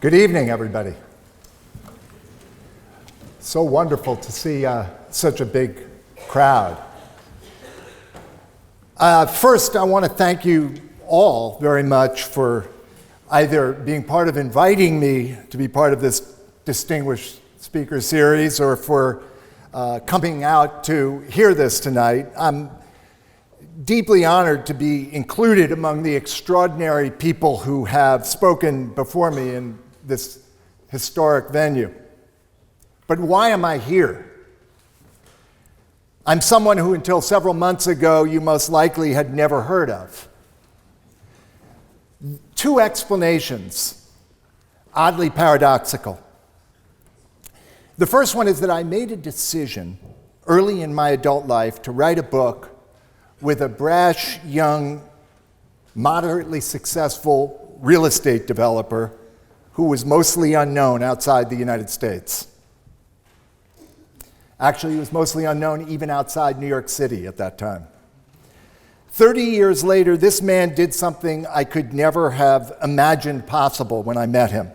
Good evening, everybody. So wonderful to see such a big crowd. First, I want to thank you all very much for either being part of inviting me to be part of this distinguished speaker series or for coming out to hear this tonight. I'm deeply honored to be included among the extraordinary people who have spoken before me in this historic venue. But why am I here? I'm someone who until several months ago you most likely had never heard of. Two explanations, oddly paradoxical. The first one is that I made a decision early in my adult life to write a book with a brash, young, moderately successful real estate developer who was mostly unknown outside the United States. Actually, he was mostly unknown even outside New York City at that time. 30 years later, this man did something I could never have imagined possible when I met him.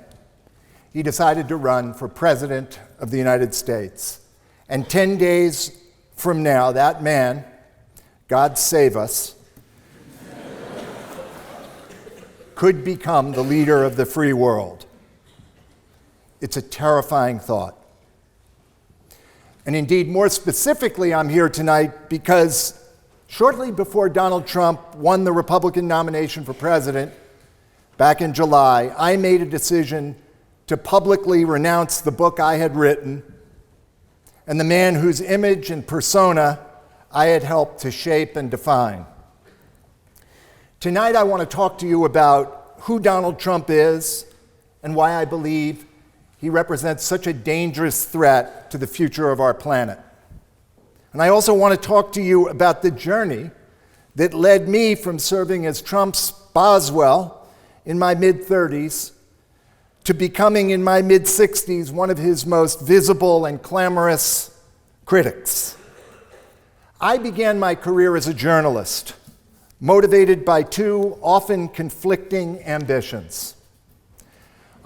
He decided to run for president of the United States. And 10 days from now, that man, God save us, could become the leader of the free world. It's a terrifying thought. And indeed, more specifically, I'm here tonight because shortly before Donald Trump won the Republican nomination for president back in July, I made a decision to publicly renounce the book I had written and the man whose image and persona I had helped to shape and define. Tonight, I want to talk to you about who Donald Trump is and why I believe he represents such a dangerous threat to the future of our planet. And I also want to talk to you about the journey that led me from serving as Trump's Boswell in my mid-30s to becoming in my mid-60s one of his most visible and clamorous critics. I began my career as a journalist, motivated by two often conflicting ambitions.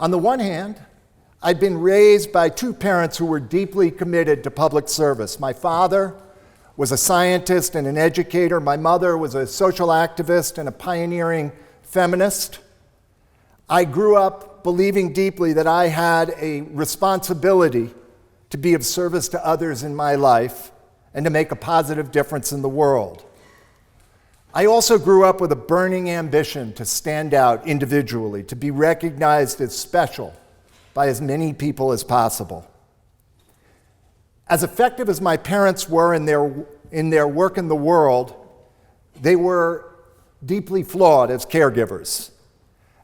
On the one hand, I'd been raised by two parents who were deeply committed to public service. My father was a scientist and an educator. My mother was a social activist and a pioneering feminist. I grew up believing deeply that I had a responsibility to be of service to others in my life and to make a positive difference in the world. I also grew up with a burning ambition to stand out individually, to be recognized as special by as many people as possible. As effective as my parents were in their work in the world, they were deeply flawed as caregivers.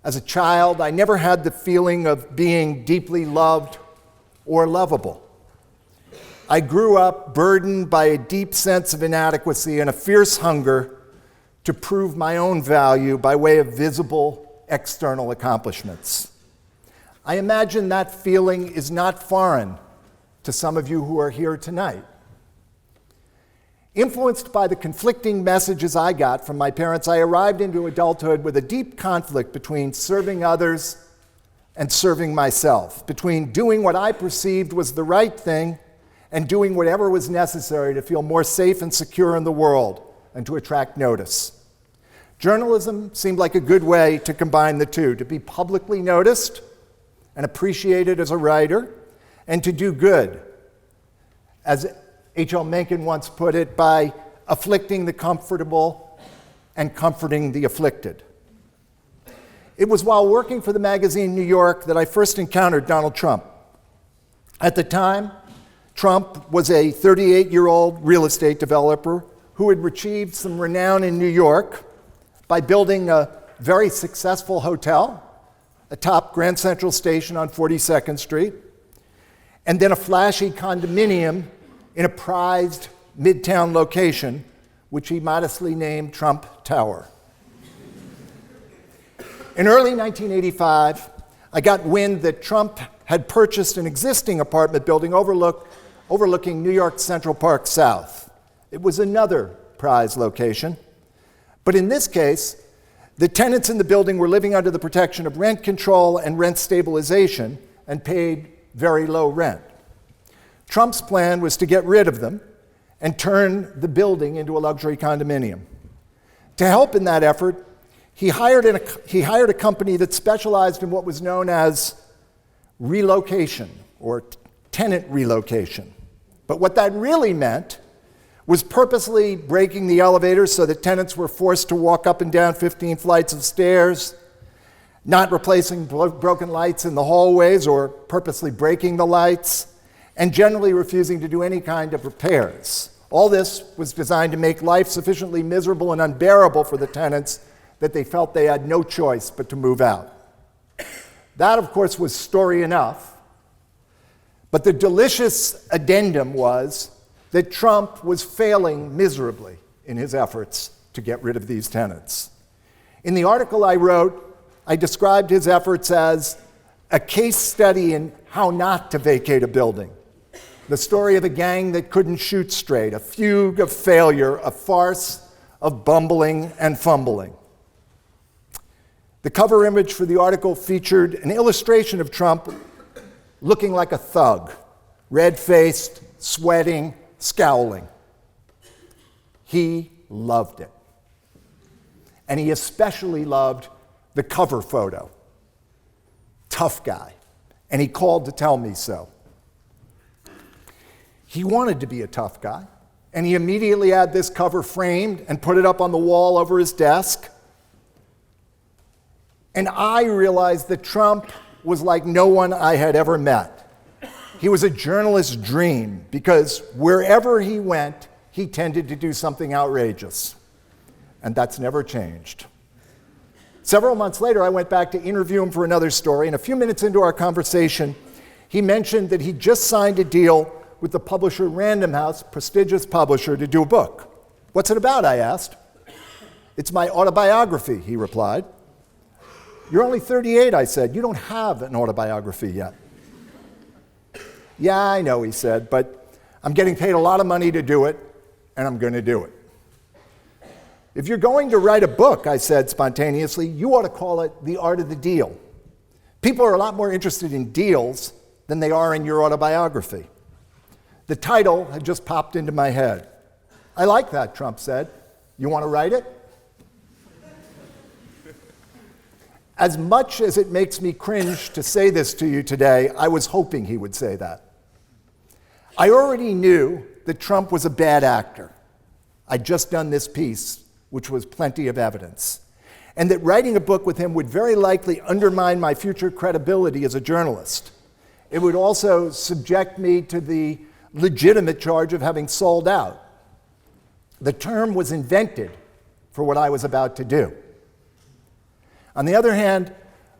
As a child, I never had the feeling of being deeply loved or lovable. I grew up burdened by a deep sense of inadequacy and a fierce hunger to prove my own value by way of visible external accomplishments. I imagine that feeling is not foreign to some of you who are here tonight. Influenced by the conflicting messages I got from my parents, I arrived into adulthood with a deep conflict between serving others and serving myself, between doing what I perceived was the right thing and doing whatever was necessary to feel more safe and secure in the world and to attract notice. Journalism seemed like a good way to combine the two, to be publicly noticed and appreciated as a writer, and to do good, as H.L. Mencken once put it, by afflicting the comfortable and comforting the afflicted. It was while working for the magazine New York that I first encountered Donald Trump. At the time, Trump was a 38-year-old real estate developer who had achieved some renown in New York by building a very successful hotel atop Grand Central Station on 42nd Street, and then a flashy condominium in a prized midtown location, which he modestly named Trump Tower. In early 1985, I got wind that Trump had purchased an existing apartment building overlooking New York Central Park South. It was another prize location, but in this case, The tenants in the building were living under the protection of rent control and rent stabilization and paid very low rent. Trump's plan was to get rid of them and turn the building into a luxury condominium. To help in that effort, he hired a company that specialized in what was known as relocation or tenant relocation. But what that really meant was purposely breaking the elevators so that tenants were forced to walk up and down 15 flights of stairs, not replacing broken lights in the hallways or purposely breaking the lights, and generally refusing to do any kind of repairs. All this was designed to make life sufficiently miserable and unbearable for the tenants that they felt they had no choice but to move out. That, of course, was story enough, but the delicious addendum was that Trump was failing miserably in his efforts to get rid of these tenants. In the article I wrote, I described his efforts as a case study in how not to vacate a building, the story of a gang that couldn't shoot straight, a fugue of failure, a farce of bumbling and fumbling. The cover image for the article featured an illustration of Trump looking like a thug, red-faced, sweating, scowling. He loved it. And he especially loved the cover photo. Tough guy. And he called to tell me so. He wanted to be a tough guy, and he immediately had this cover framed and put it up on the wall over his desk. And I realized that Trump was like no one I had ever met. He was a journalist's dream because wherever he went, he tended to do something outrageous. And that's never changed. Several months later, I went back to interview him for another story, and a few minutes into our conversation, he mentioned that he just signed a deal with the publisher Random House, prestigious publisher, to do a book. What's it about, I asked. It's my autobiography, he replied. You're only 38, I said. You don't have an autobiography yet. Yeah, I know, he said, but I'm getting paid a lot of money to do it, and I'm going to do it. If you're going to write a book, I said spontaneously, you ought to call it The Art of the Deal. People are a lot more interested in deals than they are in your autobiography. The title had just popped into my head. I like that, Trump said. You want to write it? As much as it makes me cringe to say this to you today, I was hoping he would say that. I already knew that Trump was a bad actor. I'd just done this piece, which was plenty of evidence, and that writing a book with him would very likely undermine my future credibility as a journalist. It would also subject me to the legitimate charge of having sold out. The term was invented for what I was about to do. On the other hand,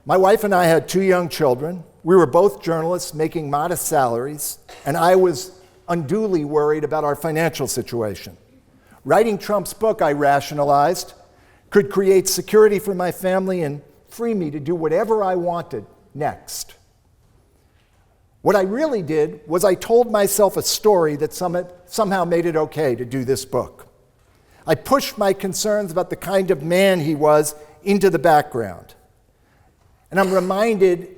my wife and I had 2 young children. We were both journalists making modest salaries, and I was unduly worried about our financial situation. Writing Trump's book, I rationalized, could create security for my family and free me to do whatever I wanted next. What I really did was I told myself a story that somehow made it okay to do this book. I pushed my concerns about the kind of man he was into the background. And I'm reminded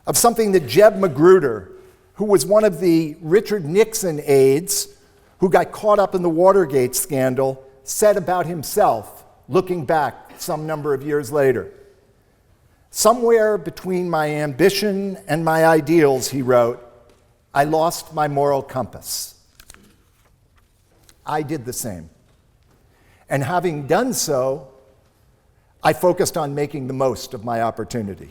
of something that Jeb Magruder, who was one of the Richard Nixon aides who got caught up in the Watergate scandal, said about himself, looking back some number of years later. Somewhere between my ambition and my ideals, he wrote, I lost my moral compass. I did the same. And having done so, I focused on making the most of my opportunity.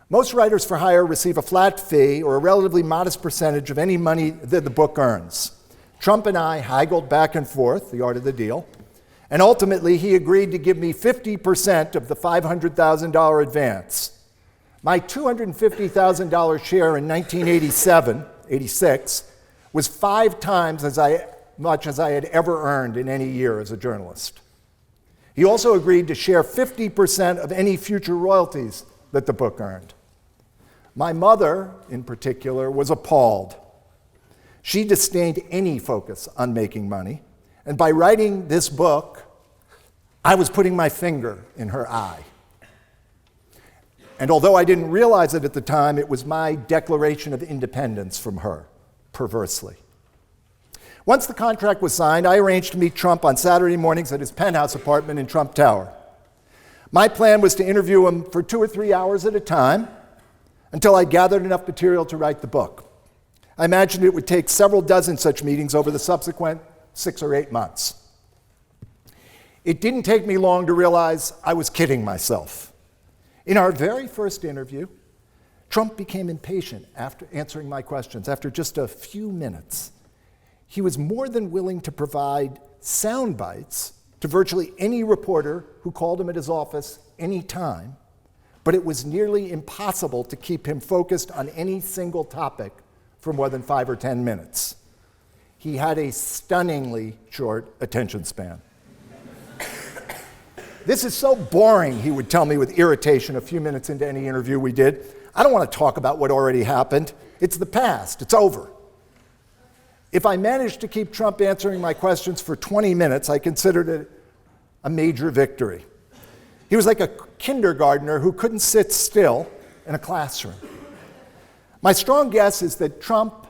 Most writers for hire receive a flat fee or a relatively modest percentage of any money that the book earns. Trump and I haggled back and forth, the art of the deal, and ultimately he agreed to give me 50% of the $500,000 advance. My $250,000 share in 1986 was 5 times as much as I had ever earned in any year as a journalist. He also agreed to share 50% of any future royalties that the book earned. My mother, in particular, was appalled. She disdained any focus on making money, and by writing this book, I was putting my finger in her eye. And although I didn't realize it at the time, it was my declaration of independence from her, perversely. Once the contract was signed, I arranged to meet Trump on Saturday mornings at his penthouse apartment in Trump Tower. My plan was to interview him for 2 or 3 hours at a time until I gathered enough material to write the book. I imagined it would take several dozen such meetings over the subsequent 6 or 8 months. It didn't take me long to realize I was kidding myself. In our very first interview, Trump became impatient after answering my questions. After just a few minutes, he was more than willing to provide sound bites to virtually any reporter who called him at his office any time, but it was nearly impossible to keep him focused on any single topic for more than 5 or 10 minutes. He had a stunningly short attention span. This is so boring, he would tell me with irritation a few minutes into any interview we did. I don't want to talk about what already happened. It's the past. It's over. If I managed to keep Trump answering my questions for 20 minutes, I considered it a major victory. He was like a kindergartner who couldn't sit still in a classroom. My strong guess is that Trump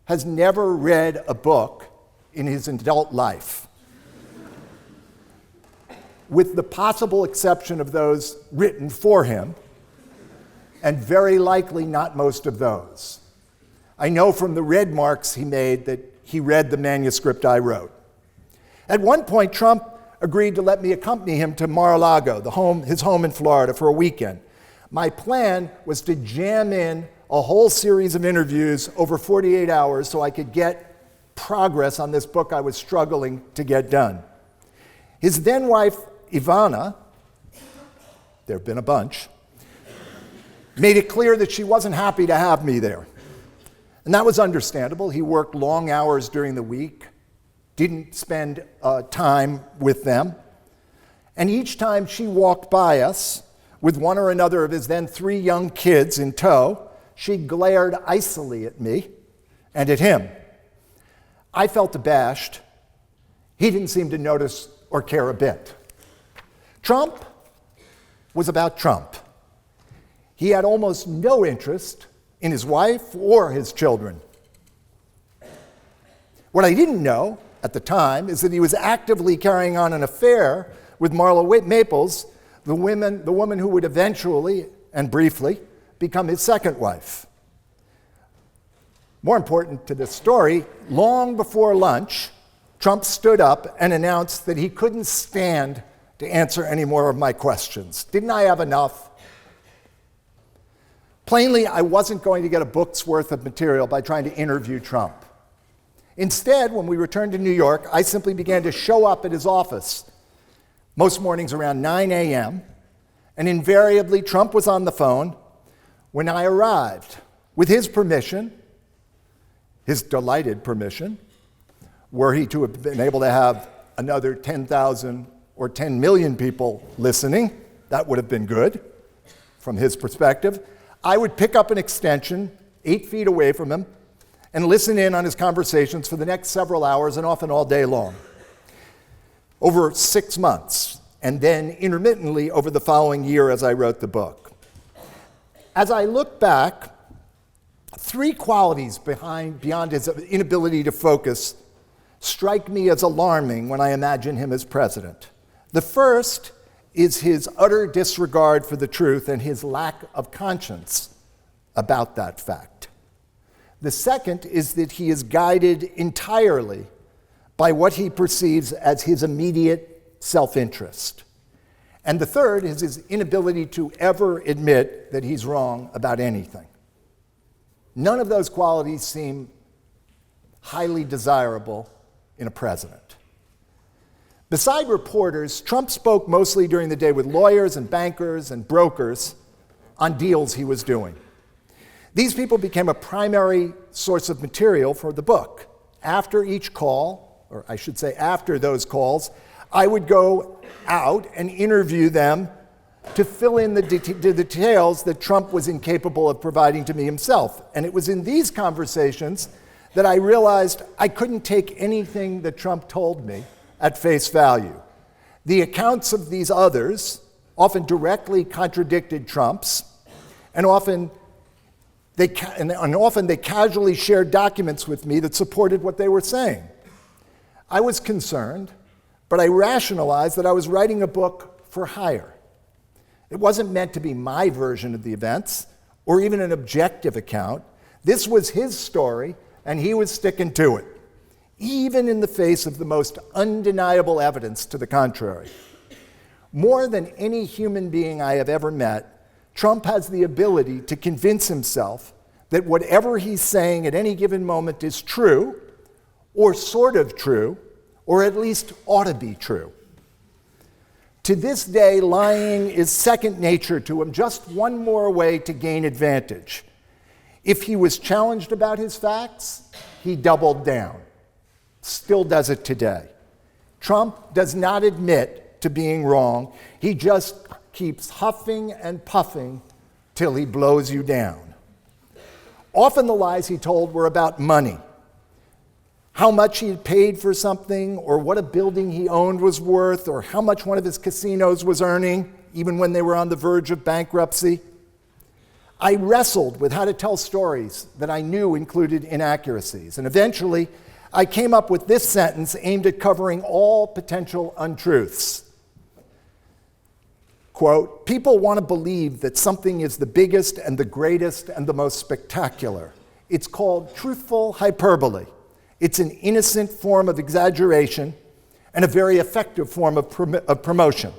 has never read a book in his adult life, with the possible exception of those written for him, and very likely not most of those. I know from the red marks he made that he read the manuscript I wrote. At one point, Trump agreed to let me accompany him to MaraLago, his home in Florida, for a weekend. My plan was to jam in a whole series of interviews over 48 hours so I could get progress on this book I was struggling to get done. His then wife, Ivana, there have been a bunch, made it clear that she wasn't happy to have me there. And that was understandable. He worked long hours during the week, didn't spend time with them. And each time she walked by us with one or another of his then 3 young kids in tow, she glared icily at me and at him. I felt abashed. He didn't seem to notice or care a bit. Trump was about Trump. He had almost no interest in his wife or his children. What I didn't know at the time is that he was actively carrying on an affair with Marla Maples, the woman who would eventually and briefly become his second wife. More important to this story, long before lunch, Trump stood up and announced that he couldn't stand to answer any more of my questions. Didn't I have enough? Plainly, I wasn't going to get a book's worth of material by trying to interview Trump. Instead, when we returned to New York, I simply began to show up at his office, most mornings around 9 a.m., and invariably Trump was on the phone when I arrived. With his permission, his delighted permission, were he to have been able to have another 10,000 or 10 million people listening, that would have been good from his perspective. I would pick up an extension 8 feet away from him and listen in on his conversations for the next several hours and often all day long, over 6 months, and then intermittently over the following year as I wrote the book. As I look back, 3 qualities beyond his inability to focus strike me as alarming when I imagine him as president. The first is his utter disregard for the truth and his lack of conscience about that fact. The second is that he is guided entirely by what he perceives as his immediate self-interest. And the third is his inability to ever admit that he's wrong about anything. None of those qualities seem highly desirable in a president. Beside reporters, Trump spoke mostly during the day with lawyers and bankers and brokers on deals he was doing. These people became a primary source of material for the book. After each call, or I should say after those calls, I would go out and interview them to fill in the details that Trump was incapable of providing to me himself. And it was in these conversations that I realized I couldn't take anything that Trump told me at face value. The accounts of these others often directly contradicted Trump's, and often they casually shared documents with me that supported what they were saying. I was concerned, but I rationalized that I was writing a book for hire. It wasn't meant to be my version of the events, or even an objective account. This was his story, and he was sticking to it, even in the face of the most undeniable evidence to the contrary. More than any human being I have ever met, Trump has the ability to convince himself that whatever he's saying at any given moment is true, or sort of true, or at least ought to be true. To this day, lying is second nature to him, just one more way to gain advantage. If he was challenged about his facts, he doubled down. Still does it today. Trump does not admit to being wrong. He just keeps huffing and puffing till he blows you down. Often the lies he told were about money. How much he had paid for something, or what a building he owned was worth, or how much one of his casinos was earning, even when they were on the verge of bankruptcy. I wrestled with how to tell stories that I knew included inaccuracies, and eventually I came up with this sentence aimed at covering all potential untruths. Quote, "People want to believe that something is the biggest and the greatest and the most spectacular. It's called truthful hyperbole. It's an innocent form of exaggeration and a very effective form of promotion.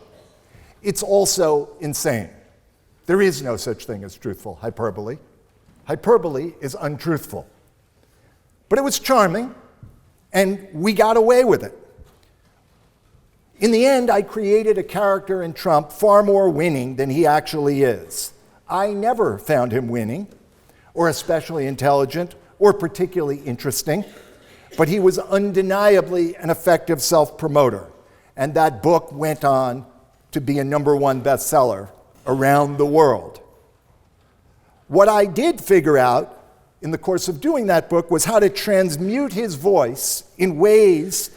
It's also insane. There is no such thing as truthful hyperbole. Hyperbole is untruthful." But it was charming, and we got away with it. In the end, I created a character in Trump far more winning than he actually is. I never found him winning, or especially intelligent, or particularly interesting, but he was undeniably an effective self-promoter, and that book went on to be a #1 bestseller around the world. What I did figure out in the course of doing that book was how to transmute his voice in ways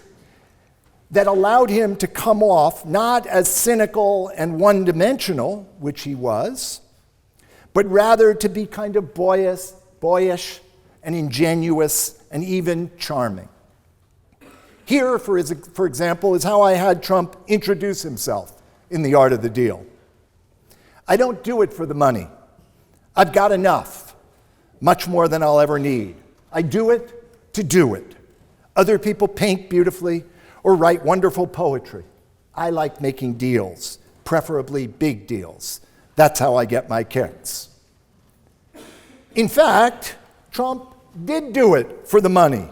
that allowed him to come off not as cynical and one-dimensional, which he was, but rather to be kind of boyish and ingenuous and even charming. Here, for example, is how I had Trump introduce himself in The Art of the Deal. "I don't do it for the money. I've got enough, much more than I'll ever need. I do it to do it. Other people paint beautifully or write wonderful poetry. I like making deals, preferably big deals. That's how I get my kicks." In fact, Trump did do it for the money.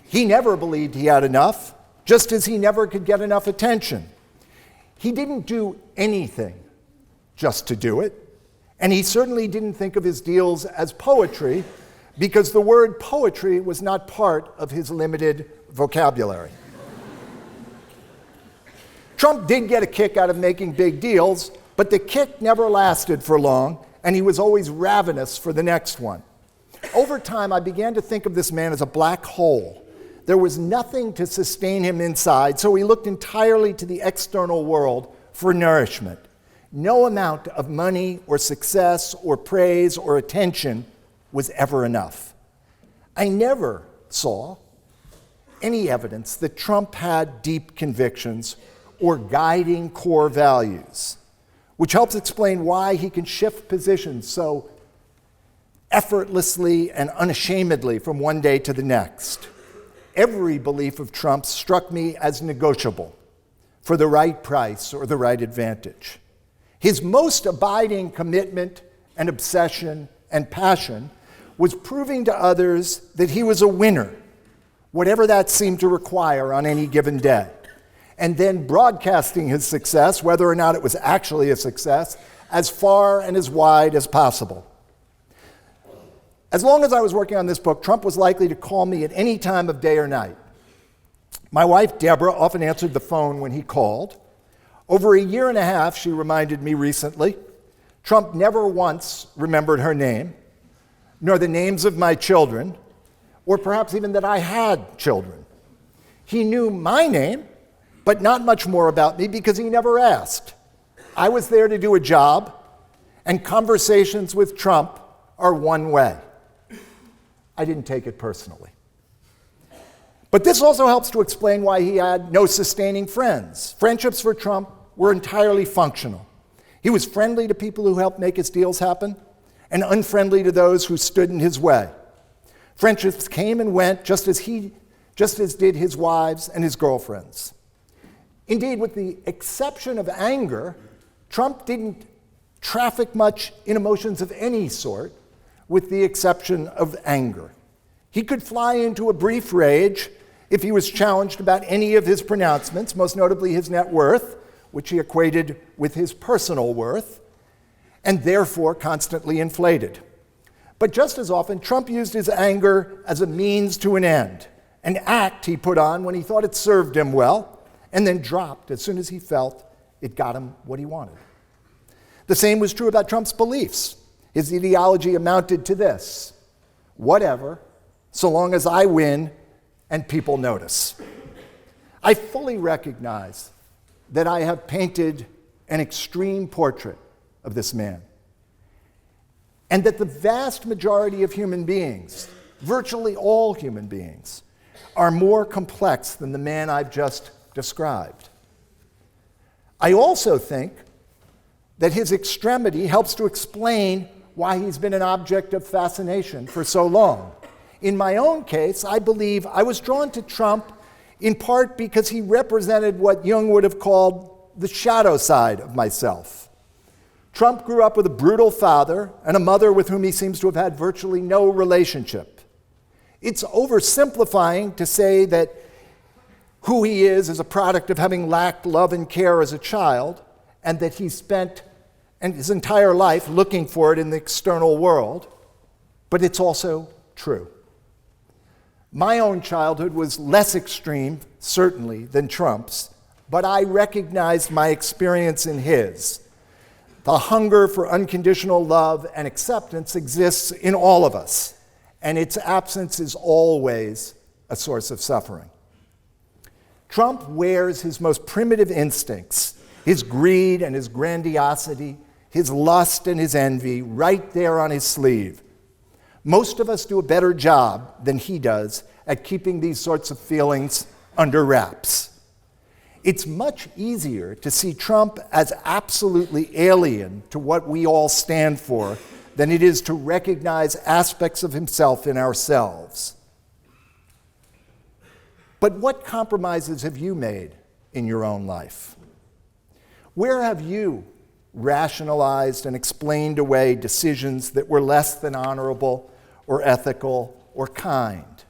He never believed he had enough, just as he never could get enough attention. He didn't do anything just to do it, and he certainly didn't think of his deals as poetry, because the word poetry was not part of his limited vocabulary. Trump did get a kick out of making big deals, but the kick never lasted for long, and he was always ravenous for the next one. Over time, I began to think of this man as a black hole. There was nothing to sustain him inside, so he looked entirely to the external world for nourishment. No amount of money or success or praise or attention was ever enough. I never saw any evidence that Trump had deep convictions or guiding core values, which helps explain why he can shift positions so effortlessly and unashamedly from one day to the next. Every belief of Trump's struck me as negotiable for the right price or the right advantage. His most abiding commitment and obsession and passion was proving to others that he was a winner, whatever that seemed to require on any given day, and then broadcasting his success, whether or not it was actually a success, as far and as wide as possible. As long as I was working on this book, Trump was likely to call me at any time of day or night. My wife, Deborah, often answered the phone when he called. Over a year and a half, she reminded me recently, Trump never once remembered her name, nor the names of my children, or perhaps even that I had children. He knew my name, but not much more about me because he never asked. I was there to do a job, and conversations with Trump are one way. I didn't take it personally. But this also helps to explain why he had no sustaining friends. Friendships for Trump were entirely functional. He was friendly to people who helped make his deals happen, and unfriendly to those who stood in his way. Friendships came and went just as did his wives and his girlfriends. Indeed, with the exception of anger, Trump didn't traffic much in emotions of any sort, with the exception of anger. He could fly into a brief rage if he was challenged about any of his pronouncements, most notably his net worth, which he equated with his personal worth, and therefore constantly inflated. But just as often, Trump used his anger as a means to an end, an act he put on when he thought it served him well, and then dropped as soon as he felt it got him what he wanted. The same was true about Trump's beliefs. His ideology amounted to this: whatever, so long as I win and people notice. I fully recognize that I have painted an extreme portrait of this man, and that the vast majority of human beings, virtually all human beings, are more complex than the man I've just described. I also think that his extremity helps to explain why he's been an object of fascination for so long. In my own case, I believe I was drawn to Trump in part because he represented what Jung would have called the shadow side of myself. Trump grew up with a brutal father and a mother with whom he seems to have had virtually no relationship. It's oversimplifying to say that who he is a product of having lacked love and care as a child, and that he spent his entire life looking for it in the external world, but it's also true. My own childhood was less extreme, certainly, than Trump's, but I recognized my experience in his. The hunger for unconditional love and acceptance exists in all of us, and its absence is always a source of suffering. Trump wears his most primitive instincts, his greed and his grandiosity, his lust and his envy, right there on his sleeve. Most of us do a better job than he does at keeping these sorts of feelings under wraps. It's much easier to see Trump as absolutely alien to what we all stand for than it is to recognize aspects of himself in ourselves. But what compromises have you made in your own life? Where have you rationalized and explained away decisions that were less than honorable or ethical or kind?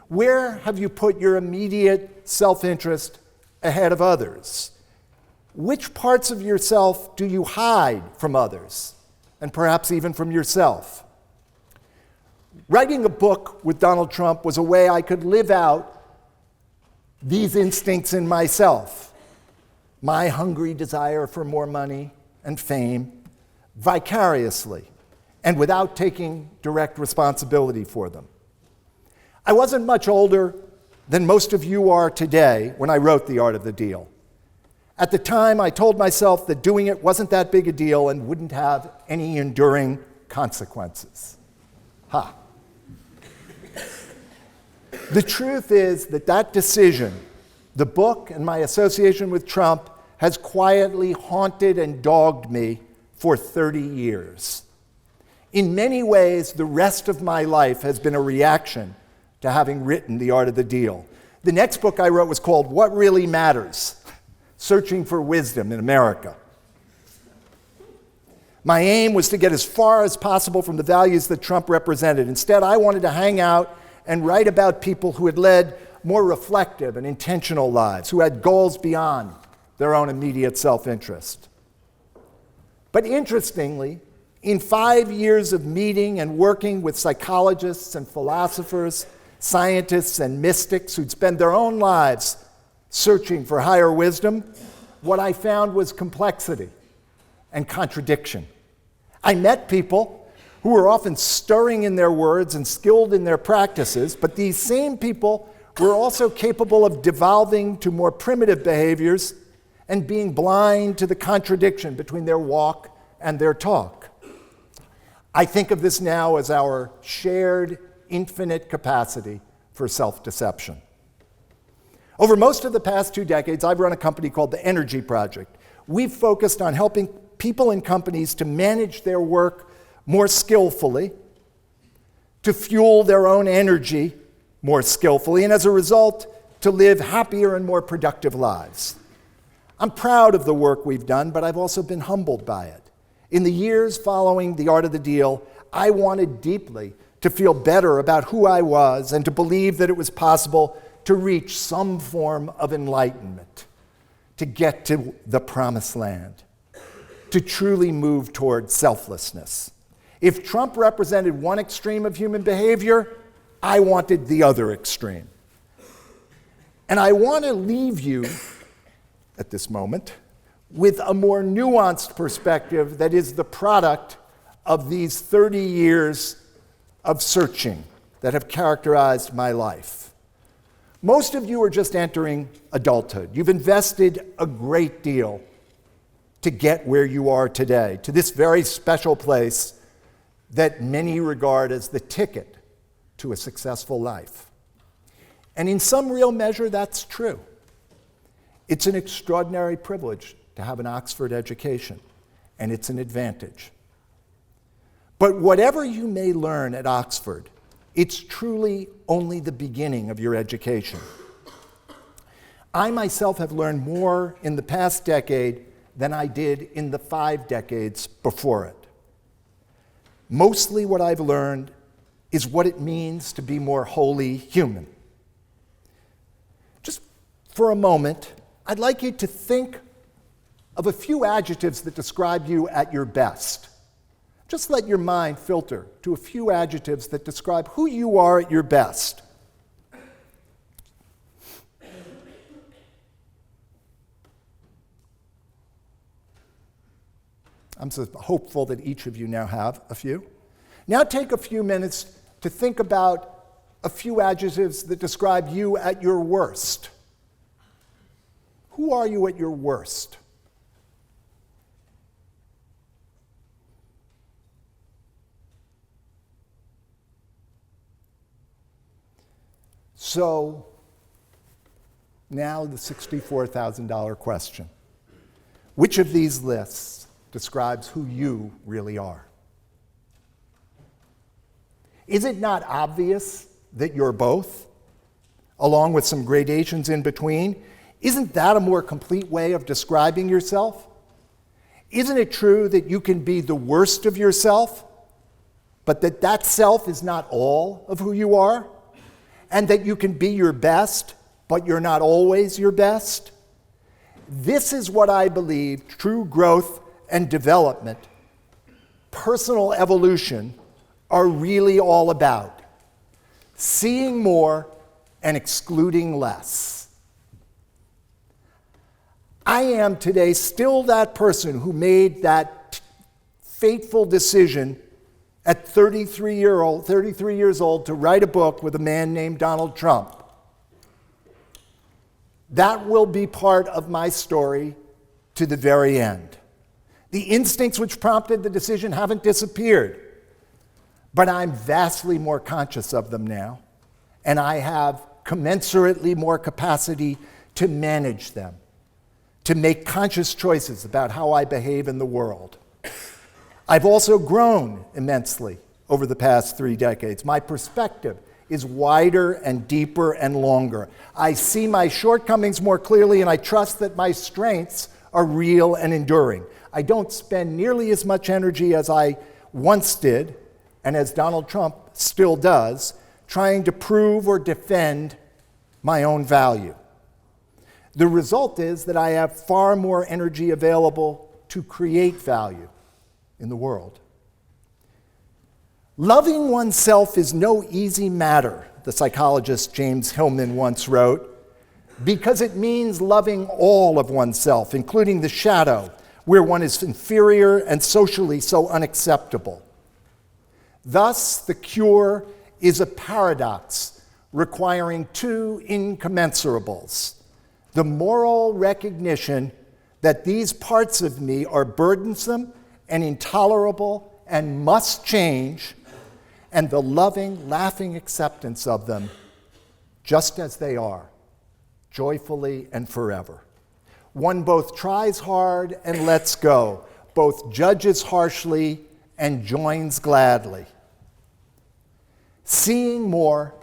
Where have you put your immediate self-interest ahead of others? Which parts of yourself do you hide from others, and perhaps even from yourself? Writing a book with Donald Trump was a way I could live out these instincts in myself, my hungry desire for more money and fame, vicariously, and without taking direct responsibility for them. I wasn't much older than most of you are today when I wrote The Art of the Deal. At the time, I told myself that doing it wasn't that big a deal and wouldn't have any enduring consequences. Ha! The truth is that that decision, the book and my association with Trump, has quietly haunted and dogged me for 30 years. In many ways, the rest of my life has been a reaction to having written The Art of the Deal. The next book I wrote was called What Really Matters: Searching for Wisdom in America. My aim was to get as far as possible from the values that Trump represented. Instead, I wanted to hang out and write about people who had led more reflective and intentional lives, who had goals beyond their own immediate self-interest. But interestingly, in 5 years of meeting and working with psychologists and philosophers, scientists and mystics who'd spend their own lives searching for higher wisdom, what I found was complexity and contradiction. I met people who were often stirring in their words and skilled in their practices, but these same people we're also capable of devolving to more primitive behaviors and being blind to the contradiction between their walk and their talk. I think of this now as our shared infinite capacity for self-deception. Over most of the past 2 decades, I've run a company called the Energy Project. We've focused on helping people and companies to manage their work more skillfully, to fuel their own energy more skillfully, and as a result, to live happier and more productive lives. I'm proud of the work we've done, but I've also been humbled by it. In the years following The Art of the Deal, I wanted deeply to feel better about who I was and to believe that it was possible to reach some form of enlightenment, to get to the promised land, to truly move toward selflessness. If Trump represented one extreme of human behavior, I wanted the other extreme. And I want to leave you, at this moment, with a more nuanced perspective that is the product of these 30 years of searching that have characterized my life. Most of you are just entering adulthood. You've invested a great deal to get where you are today, to this very special place that many regard as the ticket to a successful life. And in some real measure, that's true. It's an extraordinary privilege to have an Oxford education, and it's an advantage. But whatever you may learn at Oxford, it's truly only the beginning of your education. I myself have learned more in the past decade than I did in the 5 decades before it. Mostly what I've learned is what it means to be more wholly human. Just for a moment, I'd like you to think of a few adjectives that describe you at your best. Just let your mind filter to a few adjectives that describe who you are at your best. I'm so hopeful that each of you now have a few. Now take a few minutes to think about a few adjectives that describe you at your worst. Who are you at your worst? So, now the $64,000 question. Which of these lists describes who you really are? Is it not obvious that you're both, along with some gradations in between? Isn't that a more complete way of describing yourself? Isn't it true that you can be the worst of yourself, but that self is not all of who you are? And that you can be your best, but you're not always your best? This is what I believe true growth and development, personal evolution, are really all about. Seeing more and excluding less. I am today still that person who made that fateful decision at 33 years old to write a book with a man named Donald Trump. That will be part of my story to the very end. The instincts which prompted the decision haven't disappeared, but I'm vastly more conscious of them now, and I have commensurately more capacity to manage them, to make conscious choices about how I behave in the world. I've also grown immensely over the past 3 decades. My perspective is wider and deeper and longer. I see my shortcomings more clearly, and I trust that my strengths are real and enduring. I don't spend nearly as much energy as I once did, and as Donald Trump still does, trying to prove or defend my own value. The result is that I have far more energy available to create value in the world. Loving oneself is no easy matter, the psychologist James Hillman once wrote, because it means loving all of oneself, including the shadow, where one is inferior and socially so unacceptable. Thus, the cure is a paradox requiring two incommensurables: the moral recognition that these parts of me are burdensome and intolerable and must change, and the loving, laughing acceptance of them just as they are, joyfully and forever. One both tries hard and lets go, both judges harshly and joins gladly, seeing more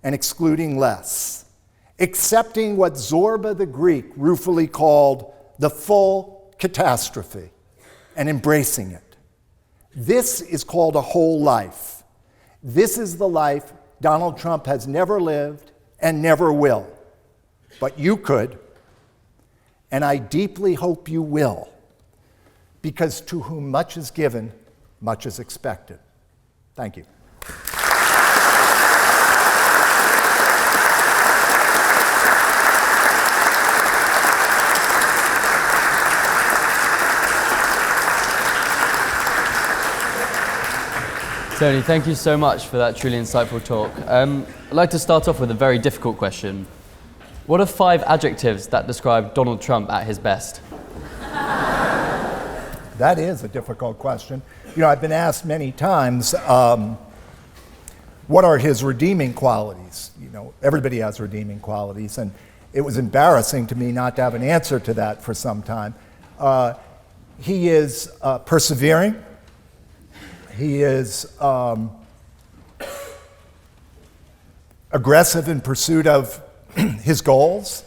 and excluding less, accepting what Zorba the Greek ruefully called the full catastrophe and embracing it. This is called a whole life. This is the life Donald Trump has never lived and never will. But you could, and I deeply hope you will, because to whom much is given, much is expected. Thank you. Tony, thank you so much for that truly insightful talk. I'd like to start off with a very difficult question. What are 5 adjectives that describe Donald Trump at his best? That is a difficult question. You know, I've been asked many times, what are his redeeming qualities? You know, everybody has redeeming qualities, and it was embarrassing to me not to have an answer to that for some time. He is persevering. He is aggressive in pursuit of his goals.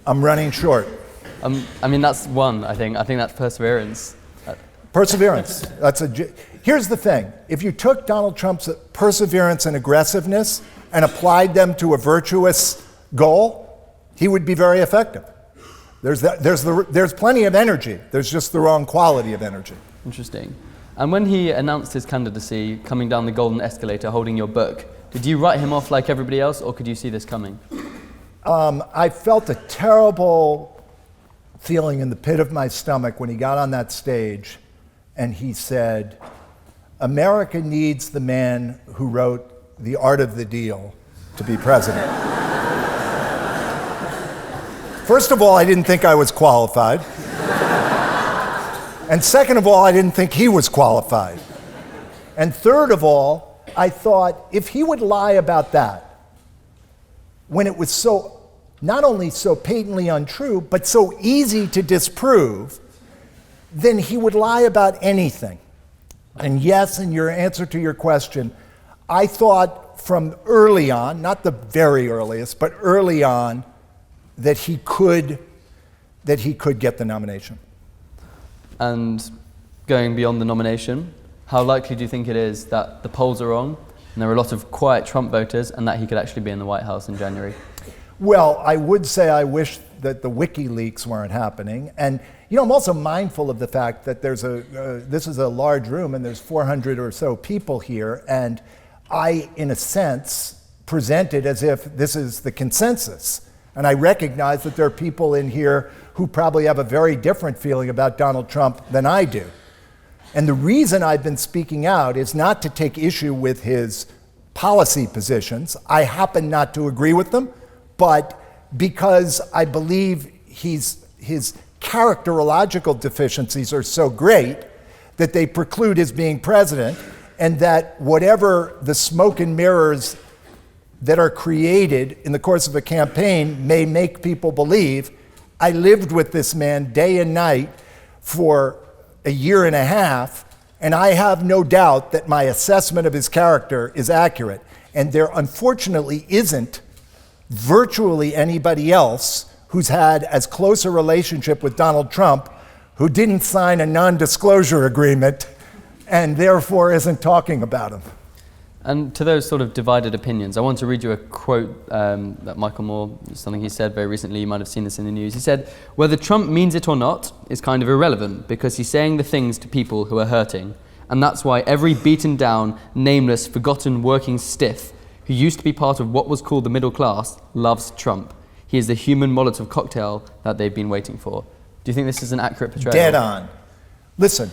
I'm running short. I mean, that's one, I think. I think that's perseverance. Perseverance. Here's the thing. If you took Donald Trump's perseverance and aggressiveness and applied them to a virtuous goal, he would be very effective. There's plenty of energy. There's just the wrong quality of energy. Interesting. And when he announced his candidacy, coming down the golden escalator holding your book, did you write him off like everybody else, or could you see this coming? I felt a terrible feeling in the pit of my stomach when he got on that stage and he said, "America needs the man who wrote The Art of the Deal to be president." First of all, I didn't think I was qualified. And second of all, I didn't think he was qualified. And third of all, I thought if he would lie about that, when it was so, not only so patently untrue, but so easy to disprove, then he would lie about anything. And yes, in your answer to your question, I thought from early on, not the very earliest, but early on, that he could get the nomination. And going beyond the nomination, how likely do you think it is that the polls are wrong and there are a lot of quiet Trump voters and that he could actually be in the White House in January? Well, I would say I wish that the WikiLeaks weren't happening. And, you know, I'm also mindful of the fact that this is a large room and there's 400 or so people here. And I, in a sense, present it as if this is the consensus. And I recognize that there are people in here who probably have a very different feeling about Donald Trump than I do. And the reason I've been speaking out is not to take issue with his policy positions. I happen not to agree with them, but because I believe his characterological deficiencies are so great that they preclude his being president, and that whatever the smoke and mirrors that are created in the course of a campaign may make people believe. I lived with this man day and night for a year and a half, and I have no doubt that my assessment of his character is accurate. And there unfortunately isn't virtually anybody else who's had as close a relationship with Donald Trump who didn't sign a non-disclosure agreement and therefore isn't talking about him. And to those sort of divided opinions, I want to read you a quote that Michael Moore, something he said very recently, you might have seen this in the news. He said, "Whether Trump means it or not is kind of irrelevant because he's saying the things to people who are hurting. And that's why every beaten down, nameless, forgotten working stiff who used to be part of what was called the middle class loves Trump. He is the human Molotov cocktail that they've been waiting for." Do you think this is an accurate portrayal? Dead on. Listen.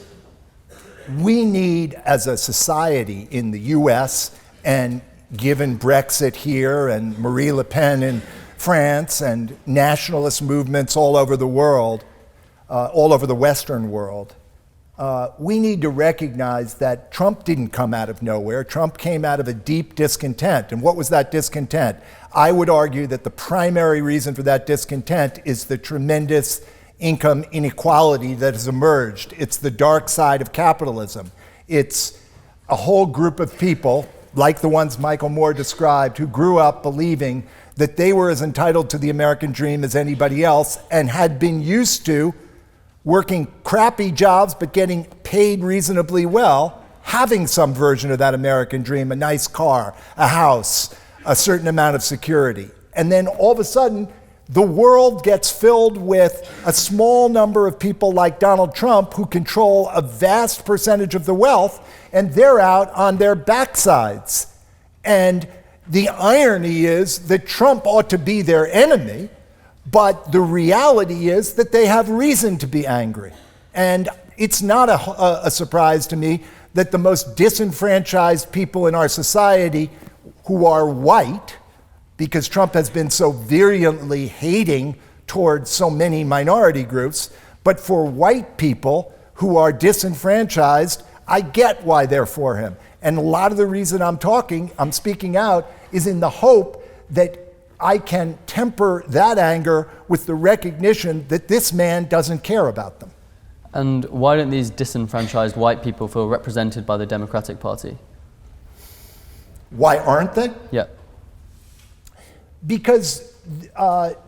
We need, as a society in the US and given Brexit here and Marie Le Pen in France and nationalist movements all over the world, all over the Western world, we need to recognize that Trump didn't come out of nowhere. Trump came out of a deep discontent. And what was that discontent? I would argue that the primary reason for that discontent is the tremendous income inequality that has emerged. It's the dark side of capitalism. It's a whole group of people, like the ones Michael Moore described, who grew up believing that they were as entitled to the American dream as anybody else and had been used to working crappy jobs but getting paid reasonably well, having some version of that American dream, a nice car, a house, a certain amount of security. And then all of a sudden, the world gets filled with a small number of people like Donald Trump who control a vast percentage of the wealth, and they're out on their backsides. And the irony is that Trump ought to be their enemy, but the reality is that they have reason to be angry. And it's not a surprise to me that the most disenfranchised people in our society who are white, because Trump has been so virulently hating towards so many minority groups, but for white people who are disenfranchised, I get why they're for him. And a lot of the reason I'm speaking out, is in the hope that I can temper that anger with the recognition that this man doesn't care about them. And why don't these disenfranchised white people feel represented by the Democratic Party? Why aren't they? Yeah. Because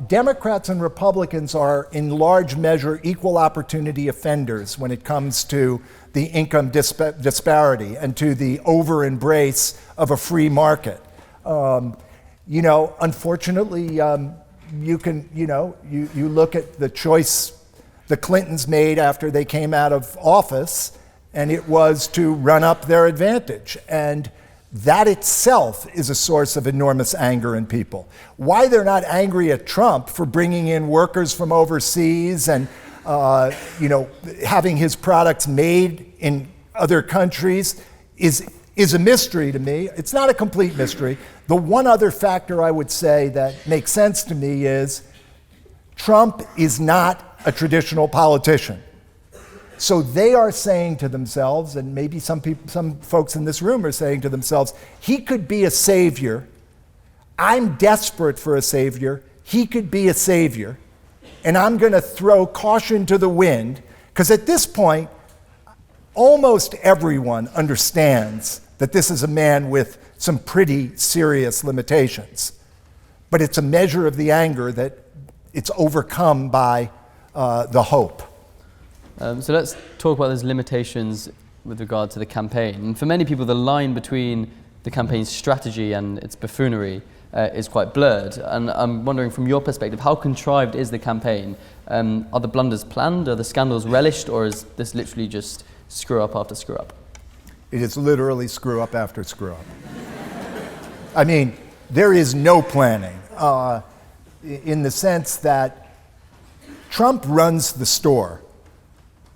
Democrats and Republicans are in large measure equal opportunity offenders when it comes to the income disparity and to the over-embrace of a free market. Unfortunately, you look at the choice the Clintons made after they came out of office, and it was to run up their advantage. And that itself is a source of enormous anger in people. Why they're not angry at Trump for bringing in workers from overseas and having his products made in other countries is a mystery to me. It's not a complete mystery. The one other factor I would say that makes sense to me is Trump is not a traditional politician. So they are saying to themselves, and maybe some folks in this room are saying to themselves, he could be a savior. I'm desperate for a savior. He could be a savior. And I'm going to throw caution to the wind, because at this point, almost everyone understands that this is a man with some pretty serious limitations. But it's a measure of the anger that it's overcome by the hope. So let's talk about those limitations with regard to the campaign. And for many people, the line between the campaign's strategy and its buffoonery is quite blurred. And I'm wondering, from your perspective, how contrived is the campaign? Are the blunders planned? Are the scandals relished? Or is this literally just screw up after screw up? It is literally screw up after screw up. I mean, there is no planning in the sense that Trump runs the store.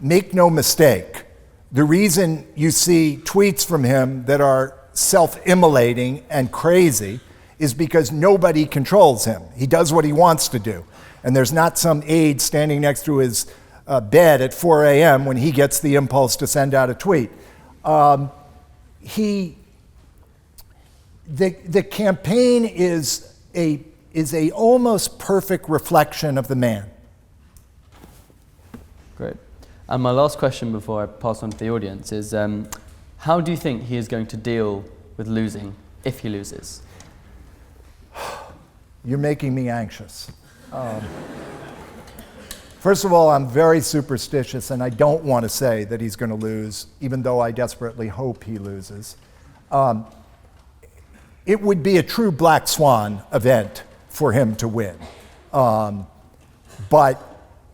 Make no mistake, the reason you see tweets from him that are self-immolating and crazy is because nobody controls him. He does what he wants to do. And there's not some aide standing next to his bed at 4 a.m. when he gets the impulse to send out a tweet. The campaign is a almost perfect reflection of the man. Great. And my last question before I pass on to the audience is, how do you think he is going to deal with losing, if he loses? You're making me anxious. First of all, I'm very superstitious, and I don't want to say that he's going to lose, even though I desperately hope he loses. It would be a true black swan event for him to win. But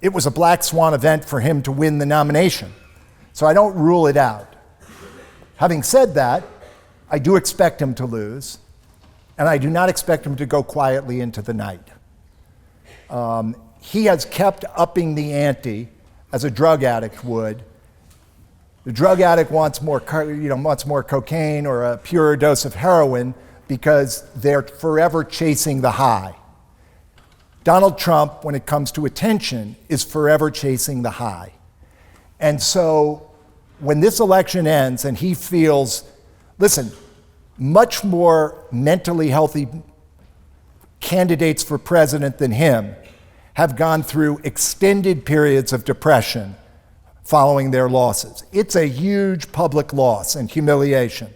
it was a black swan event for him to win the nomination. So I don't rule it out. Having said that, I do expect him to lose, and I do not expect him to go quietly into the night. He has kept upping the ante as a drug addict would. The drug addict wants more cocaine or a purer dose of heroin, because they're forever chasing the high. Donald Trump, when it comes to attention, is forever chasing the high. And so when this election ends and he feels, listen, much more mentally healthy candidates for president than him have gone through extended periods of depression following their losses. It's a huge public loss and humiliation.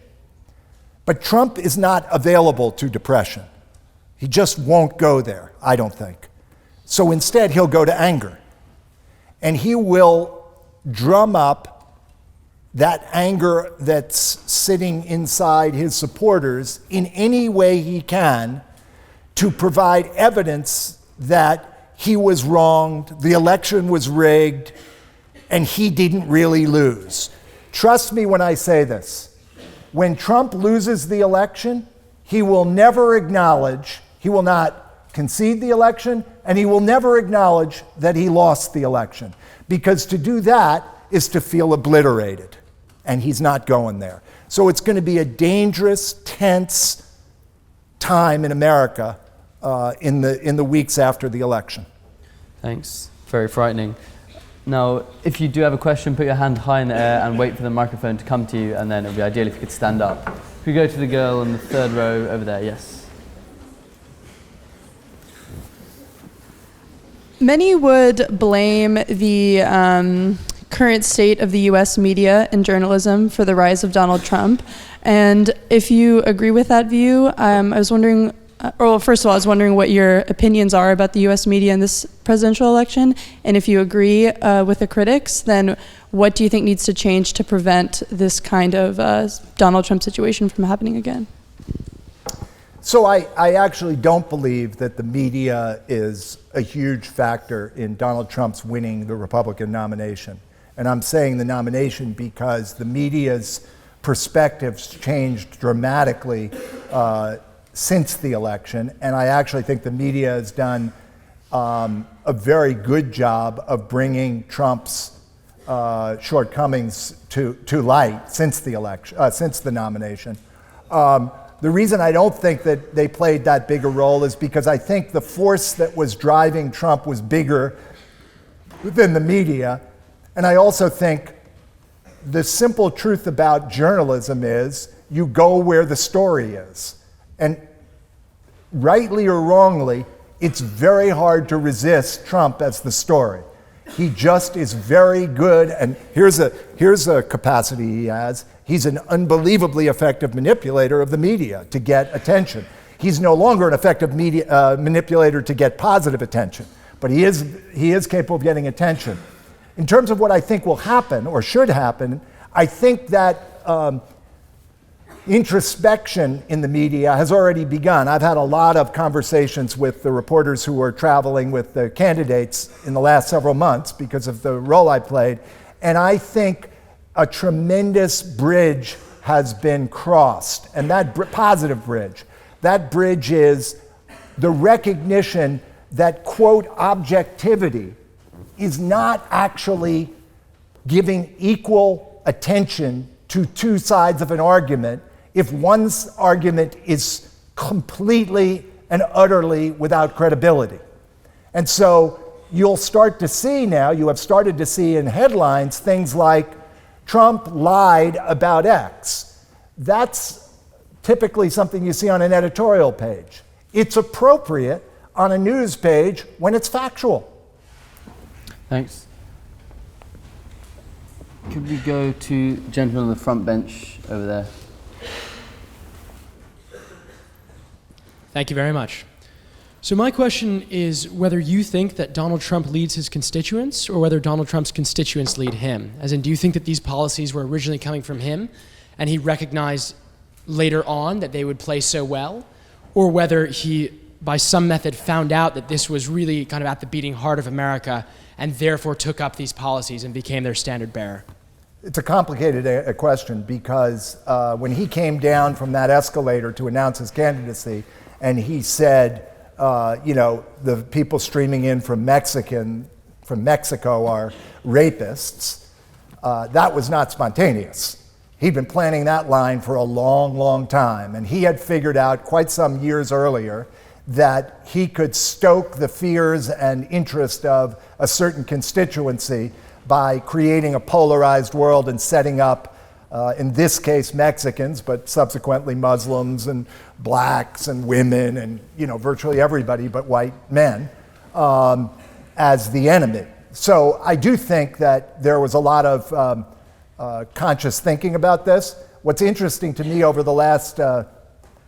But Trump is not available to depression. He just won't go there, I don't think. So instead, he'll go to anger. And he will drum up that anger that's sitting inside his supporters in any way he can to provide evidence that he was wronged, the election was rigged, and he didn't really lose. Trust me when I say this. When Trump loses the election, he will never acknowledge, he will not concede the election, and he will never acknowledge that he lost the election. Because to do that is to feel obliterated, and he's not going there. So it's going to be a dangerous, tense time in America in the weeks after the election. Thanks. Very frightening. Now, if you do have a question, put your hand high in the air and wait for the microphone to come to you, and then it would be ideal if you could stand up. If we go to the girl in the third row over there, yes. Many would blame the current state of the US media and journalism for the rise of Donald Trump. And if you agree with that view, I was wondering, first of all, I was wondering what your opinions are about the US media in this presidential election. And if you agree with the critics, then what do you think needs to change to prevent this kind of Donald Trump situation from happening again? So I actually don't believe that the media is a huge factor in Donald Trump's winning the Republican nomination. And I'm saying the nomination because the media's perspectives changed dramatically since the election. And I actually think the media has done a very good job of bringing Trump's shortcomings to light since the election, since the nomination. The reason I don't think that they played that big a role is because I think the force that was driving Trump was bigger than the media. And I also think the simple truth about journalism is you go where the story is. And rightly or wrongly, it's very hard to resist Trump as the story. He just is very good, and here's a capacity he has. He's an unbelievably effective manipulator of the media to get attention. He's no longer an effective manipulator to get positive attention, but he is capable of getting attention. In terms of what I think will happen or should happen, I think that introspection in the media has already begun. I've had a lot of conversations with the reporters who are traveling with the candidates in the last several months because of the role I played, and I think a tremendous bridge has been crossed, and that positive bridge. That bridge is the recognition that, quote, objectivity is not actually giving equal attention to two sides of an argument if one's argument is completely and utterly without credibility. And so you'll start to see now, you have started to see in headlines things like Trump lied about X. That's typically something you see on an editorial page. It's appropriate on a news page when it's factual. Thanks. Could we go to the gentleman on the front bench over there? Thank you very much. So my question is whether you think that Donald Trump leads his constituents or whether Donald Trump's constituents lead him. As in, do you think that these policies were originally coming from him and he recognized later on that they would play so well, or whether he, by some method, found out that this was really kind of at the beating heart of America and therefore took up these policies and became their standard bearer? It's a complicated question because when he came down from that escalator to announce his candidacy and he said, the people streaming in from Mexico are rapists, that was not spontaneous. He'd been planning that line for a long, long time, and he had figured out quite some years earlier that he could stoke the fears and interest of a certain constituency by creating a polarized world and setting up, in this case, Mexicans, but subsequently Muslims and blacks and women and virtually everybody but white men as the enemy. So I do think that there was a lot of conscious thinking about this. What's interesting to me over the last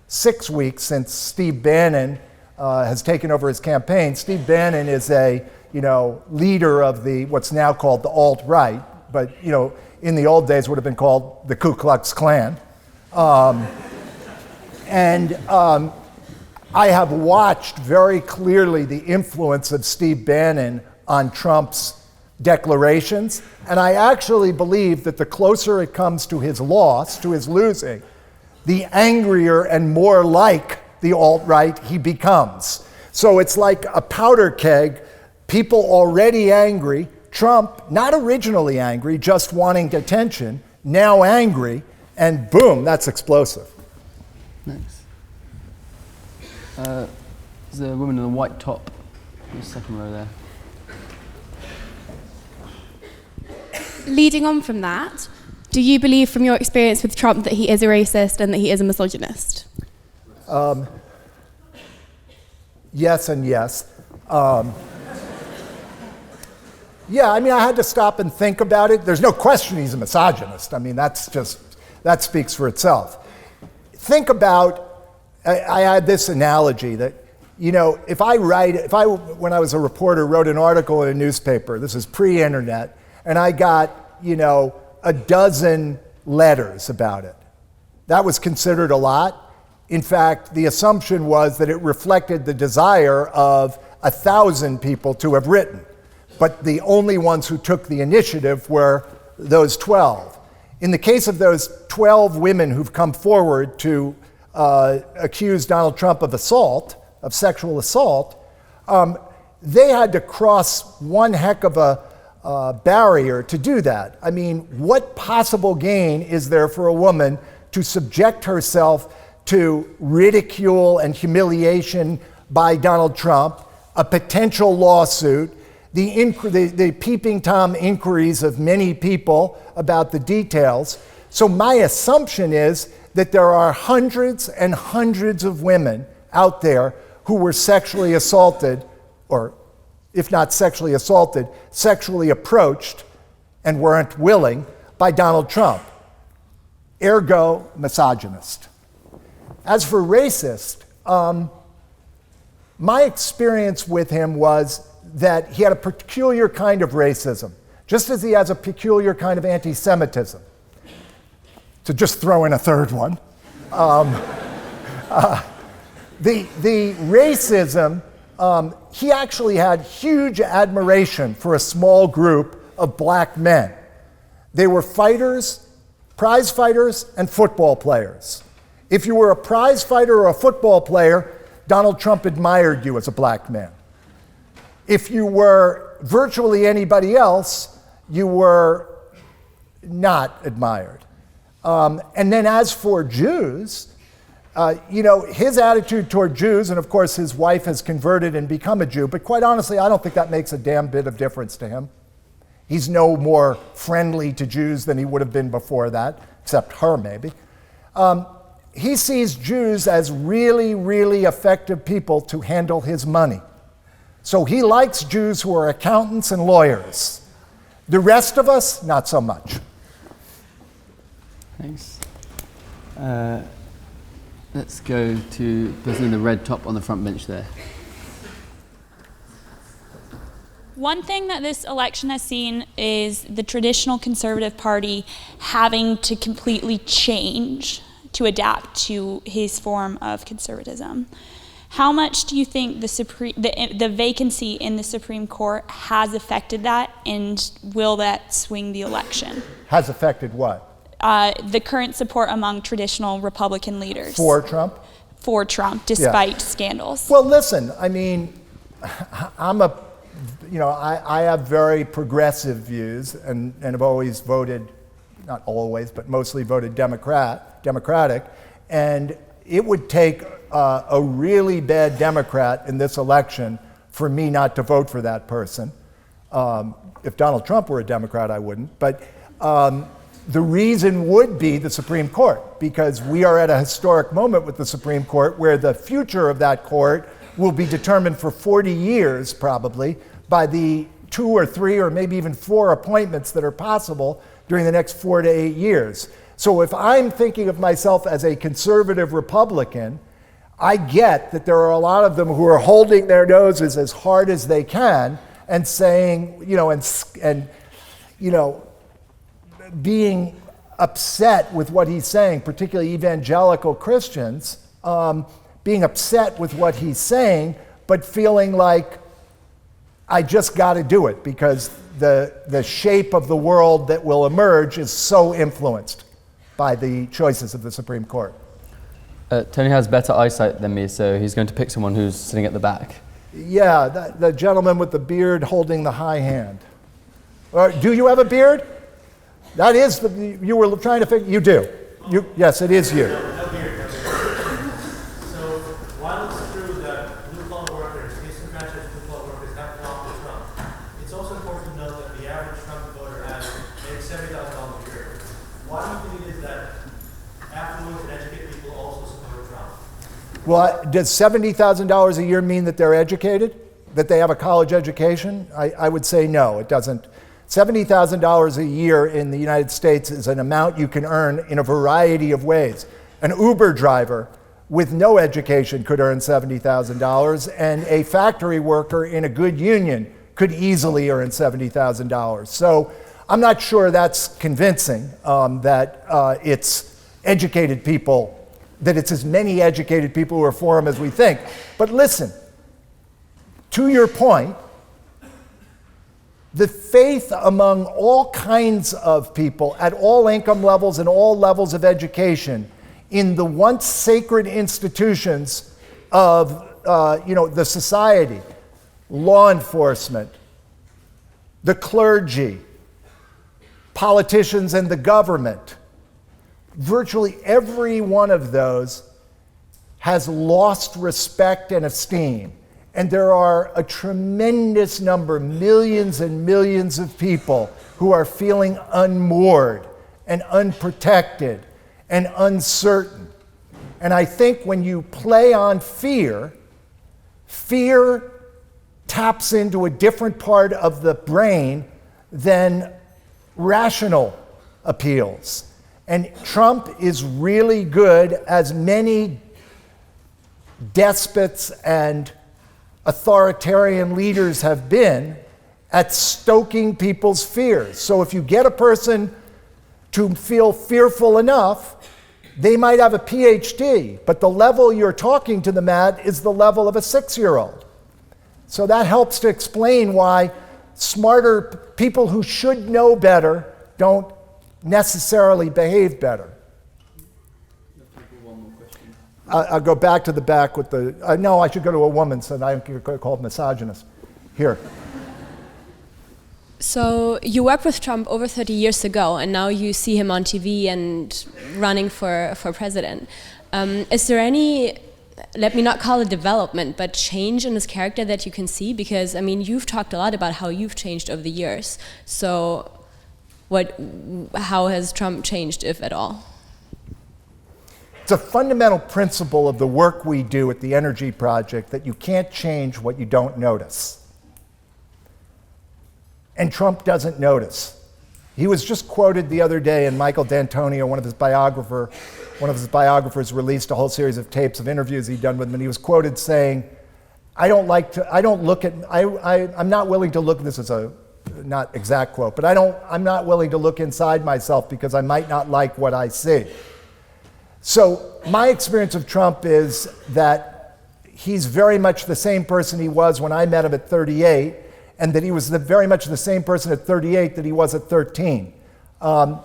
6 weeks since Steve Bannon has taken over his campaign, Steve Bannon is a leader of the what's now called the alt-right, but in the old days would have been called the Ku Klux Klan. I have watched very clearly the influence of Steve Bannon on Trump's declarations, and I actually believe that the closer it comes to his loss, to his losing, the angrier and more like the alt-right he becomes. So it's like a powder keg, people already angry, Trump, not originally angry, just wanting attention, now angry, and boom, that's explosive. Next. There's a woman in a white top in the second row there. Leading on from that, do you believe from your experience with Trump that he is a racist and that he is a misogynist? Yes and yes. Yeah, I had to stop and think about it. There's no question he's a misogynist. That speaks for itself. Think about, I had this analogy that, if I, when I was a reporter, wrote an article in a newspaper, this is pre-internet, and I got, a dozen letters about it. That was considered a lot. In fact, the assumption was that it reflected the desire of 1,000 people to have written. But the only ones who took the initiative were those 12. In the case of those 12 women who've come forward to accuse Donald Trump of assault, of sexual assault, they had to cross one heck of a barrier to do that. What possible gain is there for a woman to subject herself to ridicule and humiliation by Donald Trump, a potential lawsuit, the peeping Tom inquiries of many people about the details? So my assumption is that there are hundreds and hundreds of women out there who were sexually assaulted, or if not sexually assaulted, sexually approached and weren't willing by Donald Trump. Ergo, misogynist. As for racist, my experience with him was that he had a peculiar kind of racism, just as he has a peculiar kind of anti-Semitism. To just throw in a third one. The racism, he actually had huge admiration for a small group of black men. They were fighters, prize fighters, and football players. If you were a prize fighter or a football player, Donald Trump admired you as a black man. If you were virtually anybody else, you were not admired. And then as for Jews, his attitude toward Jews, and of course his wife has converted and become a Jew, but quite honestly, I don't think that makes a damn bit of difference to him. He's no more friendly to Jews than he would have been before that, except her maybe. He sees Jews as really, really effective people to handle his money. So he likes Jews who are accountants and lawyers. The rest of us, not so much. Thanks. Let's go to the person in the red top on the front bench there. One thing that this election has seen is the traditional Conservative Party having to completely change to adapt to his form of conservatism. How much do you think the vacancy in the Supreme Court has affected that, and will that swing the election? Has affected what? The current support among traditional Republican leaders. For Trump? For Trump, despite scandals. Well, listen, I have very progressive views and have always voted not always, but mostly voted Democratic, and it would take a really bad Democrat in this election for me not to vote for that person. If Donald Trump were a Democrat, I wouldn't. But the reason would be the Supreme Court, because we are at a historic moment with the Supreme Court where the future of that court will be determined for 40 years, probably, by the 2 or 3 or maybe even 4 appointments that are possible during the next 4 to 8 years. So if I'm thinking of myself as a conservative Republican, I get that there are a lot of them who are holding their noses as hard as they can and saying, being upset with what he's saying, particularly evangelical Christians, being upset with what he's saying, but feeling like, I just got to do it because the shape of the world that will emerge is so influenced by the choices of the Supreme Court. Tony has better eyesight than me, so he's going to pick someone who's sitting at the back. Yeah, the gentleman with the beard holding the high hand. Do you have a beard? That is, you were trying to figure, you do. Yes, it is you. No beard. So while it's true that blue-collar workers, disenfranchised blue-collar workers have flocked to Trump, it's also important to note that the average Trump voter makes $70,000 a year. Why do you think it is that affluent and educated people also support Trump? Well, does $70,000 a year mean that they're educated? That they have a college education? I would say no, it doesn't. $70,000 a year in the United States is an amount you can earn in a variety of ways. An Uber driver with no education could earn $70,000, and a factory worker in a good union could easily earn $70,000. So I'm not sure that's convincing, that it's educated people, that it's as many educated people who are for him as we think. But listen, to your point, the faith among all kinds of people at all income levels and all levels of education in the once sacred institutions of the society, law enforcement, the clergy, politicians and the government, virtually every one of those has lost respect and esteem. And there are a tremendous number, millions and millions of people who are feeling unmoored and unprotected and uncertain. And I think when you play on fear, fear taps into a different part of the brain than rational appeals. And Trump is really good, as many despots and authoritarian leaders have been, at stoking people's fears. So if you get a person to feel fearful enough, they might have a PhD, but the level you're talking to them at is the level of a 6-year-old. So that helps to explain why smarter people who should know better don't necessarily behave better. I'll go back to the back with the, no, I should go to a woman, so I'm called misogynist. Here. So you worked with Trump over 30 years ago, and now you see him on TV and running for president. Is there any, let me not call it development, but change in his character that you can see? Because, I mean, you've talked a lot about how you've changed over the years. So how has Trump changed, if at all? It's a fundamental principle of the work we do at the Energy Project that you can't change what you don't notice. And Trump doesn't notice. He was just quoted the other day, and Michael D'Antonio, one of his biographers released a whole series of tapes of interviews he'd done with him, and he was quoted saying, I'm not willing to look, this is a not exact quote, but I'm not willing to look inside myself because I might not like what I see. So my experience of Trump is that he's very much the same person he was when I met him at 38, and that he was very much the same person at 38 that he was at 13. I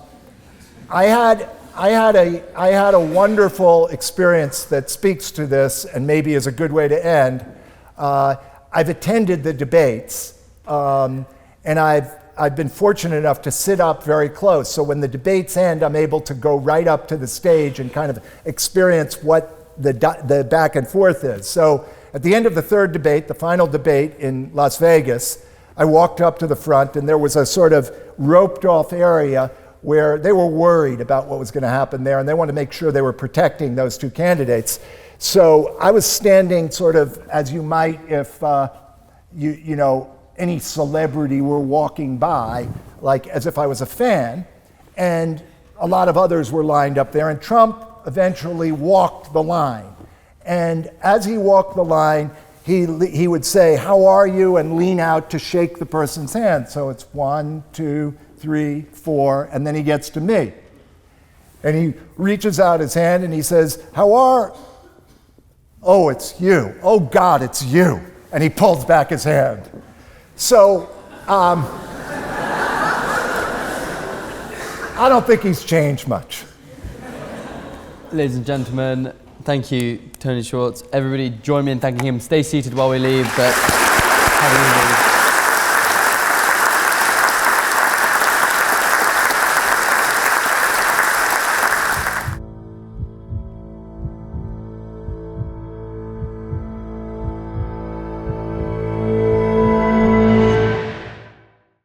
had a wonderful experience that speaks to this, and maybe is a good way to end. I've attended the debates, and I've I've been fortunate enough to sit up very close. So when the debates end, I'm able to go right up to the stage and kind of experience what the back and forth is. So at the end of the third debate, the final debate in Las Vegas, I walked up to the front, and there was a sort of roped off area where they were worried about what was going to happen there, and they wanted to make sure they were protecting those two candidates. So I was standing sort of as you might if you know, any celebrity were walking by, like as if I was a fan, and a lot of others were lined up there, and Trump eventually walked the line. And as he walked the line, he would say, "How are you?" and lean out to shake the person's hand. So it's 1, 2, 3, 4, and then he gets to me. And he reaches out his hand and he says, "How are?" "Oh, it's you. Oh, God, it's you." And he pulls back his hand. So, I don't think he's changed much. Ladies and gentlemen, thank you, Tony Schwartz. Everybody join me in thanking him. Stay seated while we leave, but have a good evening.